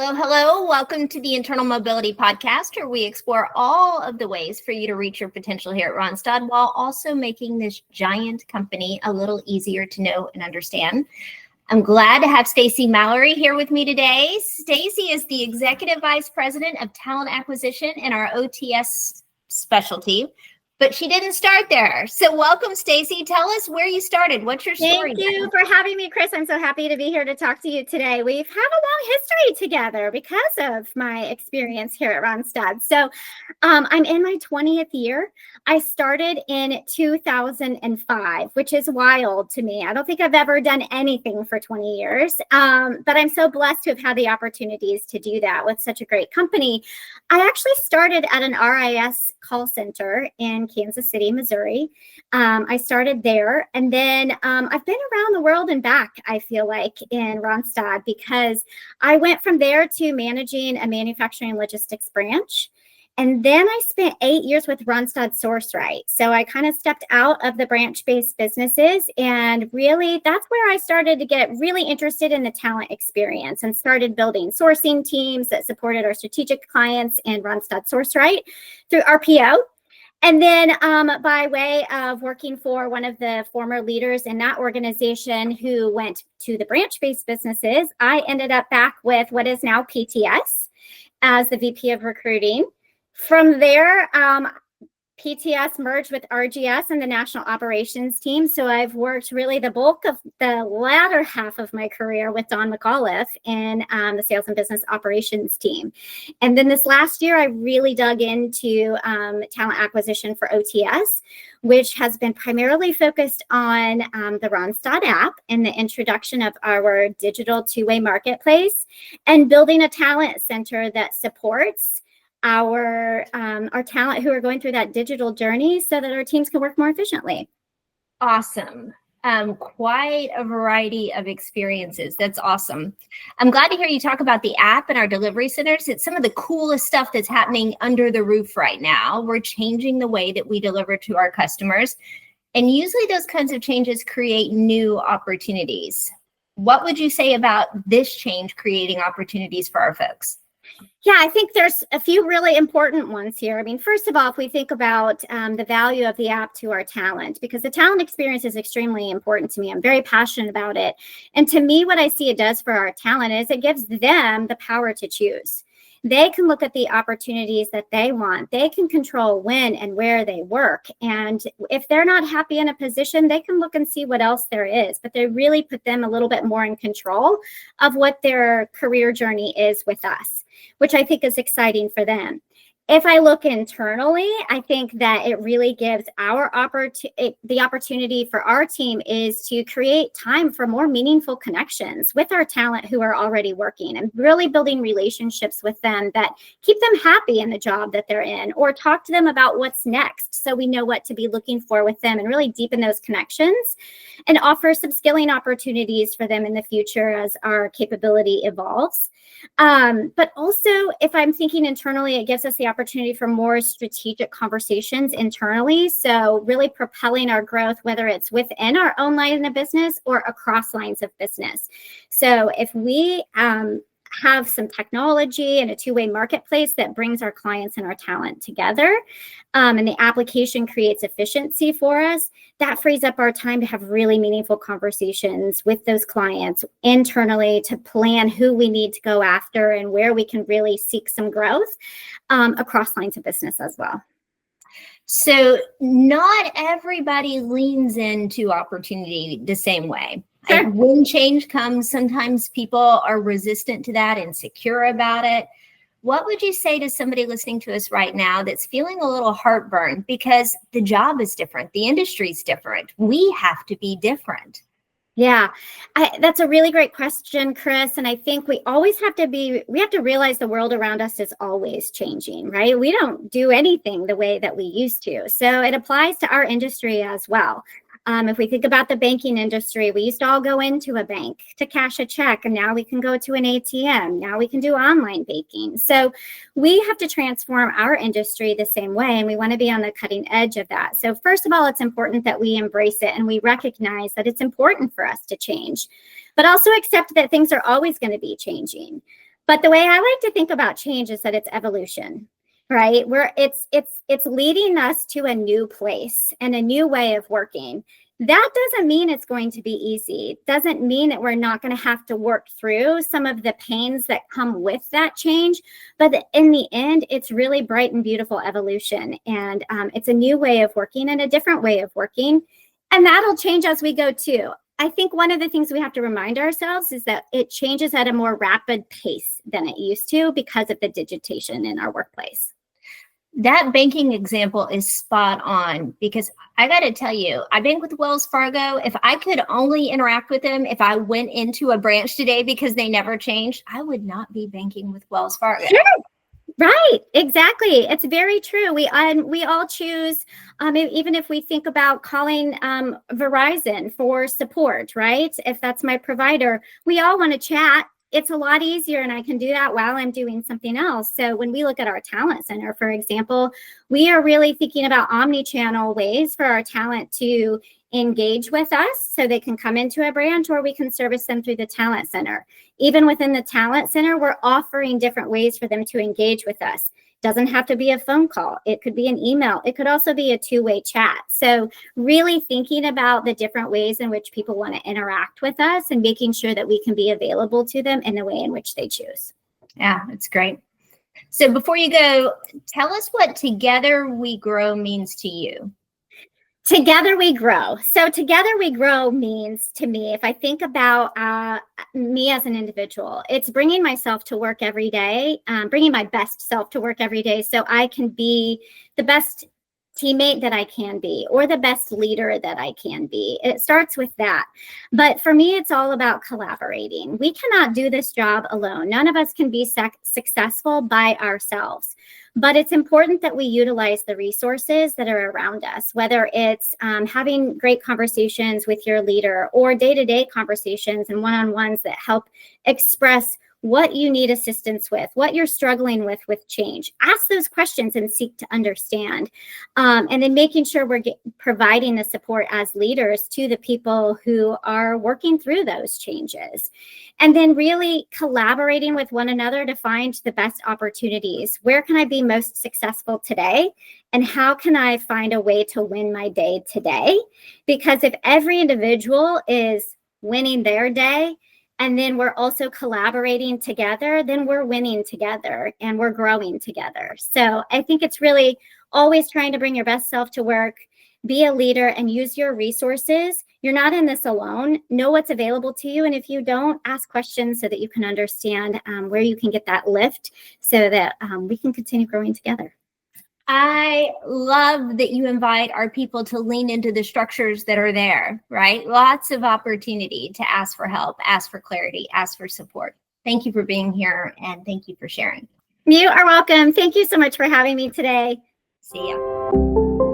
Hello, hello. Welcome to the Internal Mobility Podcast, where we explore all of the ways for you to reach your potential here at Randstad while also making this giant company a little easier to know and understand. I'm glad to have Stacie Mallory here with me today. Stacie is the Executive Vice President of Talent Acquisition in our OTS specialty, but she didn't start there. So welcome, Stacie. Tell us where you started. What's your story? Thank you for having me, Chris. I'm so happy to be here to talk to you today. We've had a long history together because of my experience here at Randstad. So I'm in my 20th year. I started in 2005, which is wild to me. I don't think I've ever done anything for 20 years, but I'm so blessed to have had the opportunities to do that with such a great company. I actually started at an RIS call center in Kansas City, Missouri. I started there, and then I've been around the world and back, I feel like, in Randstad, because I went from there to managing a manufacturing and logistics branch. And then I spent 8 years with Randstad SourceRight. So I kind of stepped out of the branch-based businesses, and really that's where I started to get really interested in the talent experience and started building sourcing teams that supported our strategic clients in Randstad SourceRight through RPO. And then by way of working for one of the former leaders in that organization who went to the branch-based businesses, I ended up back with what is now PTS as the VP of recruiting. From there, PTS merged with RGS and the National Operations team. So I've worked really the bulk of the latter half of my career with Don McAuliffe in the Sales and Business Operations team. And then this last year, I really dug into talent acquisition for OTS, which has been primarily focused on the Randstad app and the introduction of our digital two-way marketplace and building a talent center that supports our talent who are going through that digital journey so that our teams can work more efficiently. Awesome. Quite a variety of experiences. That's awesome. I'm glad to hear you talk about the app and our delivery centers. It's some of the coolest stuff that's happening under the roof right now. We're changing the way that we deliver to our customers. And usually those kinds of changes create new opportunities. What would you say about this change creating opportunities for our folks? Yeah, I think there's a few really important ones here. I mean, first of all, if we think about the value of the app to our talent, because the talent experience is extremely important to me. I'm very passionate about it. And to me, what I see it does for our talent is it gives them the power to choose. They can look at the opportunities that they want. They can control when and where they work. And if they're not happy in a position, they can look and see what else there is. But they really put them a little bit more in control of what their career journey is with us, which I think is exciting for them. If I look internally, I think that it really gives the opportunity for our team is to create time for more meaningful connections with our talent who are already working and really building relationships with them that keep them happy in the job that they're in, or talk to them about what's next so we know what to be looking for with them and really deepen those connections and offer some skilling opportunities for them in the future as our capability evolves. But also, if I'm thinking internally, it gives us the opportunity for more strategic conversations internally. So really propelling our growth, whether it's within our own line of business or across lines of business. So if we have some technology and a two-way marketplace that brings our clients and our talent together, and the application creates efficiency for us, that frees up our time to have really meaningful conversations with those clients internally to plan who we need to go after and where we can really seek some growth across lines of business as well. So not everybody leans into opportunity the same way. Sure. When change comes, sometimes people are resistant to that, insecure about it. What would you say to somebody listening to us right now that's feeling a little heartburn because the job is different, the industry is different, we have to be different? Yeah, that's a really great question, Chris. And I think we have to realize the world around us is always changing, right? We don't do anything the way that we used to. So it applies to our industry as well. If we think about the banking industry, we used to all go into a bank to cash a check, and now we can go to an ATM. Now we can do online banking. So we have to transform our industry the same way, and we want to be on the cutting edge of that. So first of all, it's important that we embrace it and we recognize that it's important for us to change, but also accept that things are always going to be changing. But the way I like to think about change is that it's evolution, right? Where it's leading us to a new place and a new way of working. That doesn't mean it's going to be easy. It doesn't mean that we're not going to have to work through some of the pains that come with that change. But in the end, it's really bright and beautiful evolution. And it's a new way of working and a different way of working. And that'll change as we go too. I think one of the things we have to remind ourselves is that it changes at a more rapid pace than it used to because of the digitation in our workplace. That banking example is spot on, because I got to tell you, I bank with Wells Fargo. If I could only interact with them if I went into a branch today because they never changed, I would not be banking with Wells Fargo. Sure. Right, exactly. It's very true. We all choose, even if we think about calling Verizon for support, right? If that's my provider, we all want to chat. It's a lot easier, and I can do that while I'm doing something else. So when we look at our talent center, for example, we are really thinking about omni-channel ways for our talent to engage with us, so they can come into a branch, or we can service them through the talent center. Even within the talent center, we're offering different ways for them to engage with us. Doesn't have to be a phone call. It could be an email. It could also be a two-way chat. So really thinking about the different ways in which people want to interact with us and making sure that we can be available to them in the way in which they choose. Yeah, that's great. So before you go, tell us what Together We Grow means to you. Together we grow. So together we grow means, to me, if I think about me as an individual, it's bringing myself to work every day, bringing my best self to work every day so I can be the best teammate that I can be, or the best leader that I can be. It starts with that. But for me, it's all about collaborating. We cannot do this job alone. None of us can be successful by ourselves. But it's important that we utilize the resources that are around us, whether it's having great conversations with your leader, or day-to-day conversations and one-on-ones that help express what you need assistance with, what you're struggling with change. Ask those questions and seek to understand. And then making sure we're providing the support as leaders to the people who are working through those changes. And then really collaborating with one another to find the best opportunities. Where can I be most successful today? And how can I find a way to win my day today? Because if every individual is winning their day, and then we're also collaborating together, then we're winning together and we're growing together. So I think it's really always trying to bring your best self to work, be a leader, and use your resources. You're not in this alone. Know what's available to you. And if you don't, ask questions so that you can understand where you can get that lift so that we can continue growing together. I love that you invite our people to lean into the structures that are there, right? Lots of opportunity to ask for help, ask for clarity, ask for support. Thank you for being here, and thank you for sharing. You are welcome. Thank you so much for having me today. See ya.